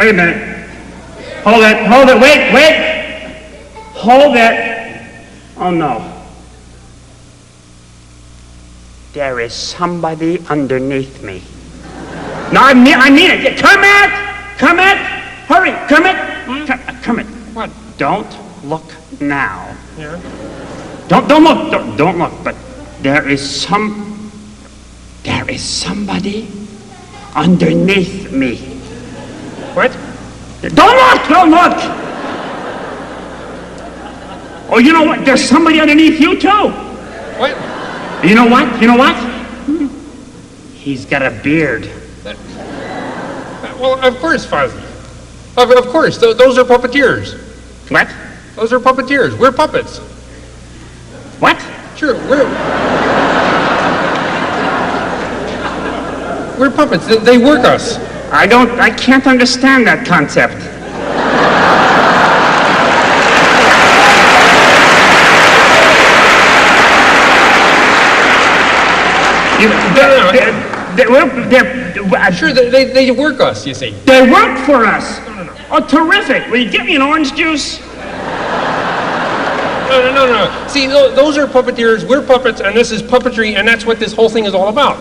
Wait a minute. Hold it, wait! Hold it. Oh no. There is somebody underneath me. No, I mean it. Kermit! Hurry, Kermit! Kermit, what? Don't look now. Yeah? Don't look, but there is somebody underneath me. What? Don't look! Oh, you know what? There's somebody underneath you too. What? You know what? He's got a beard. Well, of course, Fozzie. Of course, those are puppeteers. What? Those are puppeteers. We're puppets. What? Sure, we're puppets. They work us. I can't understand that concept. Sure, they work us, you see. They work for us. No. Oh, terrific. Will you get me an orange juice? No. See, those are puppeteers, we're puppets, and this is puppetry, and that's what this whole thing is all about.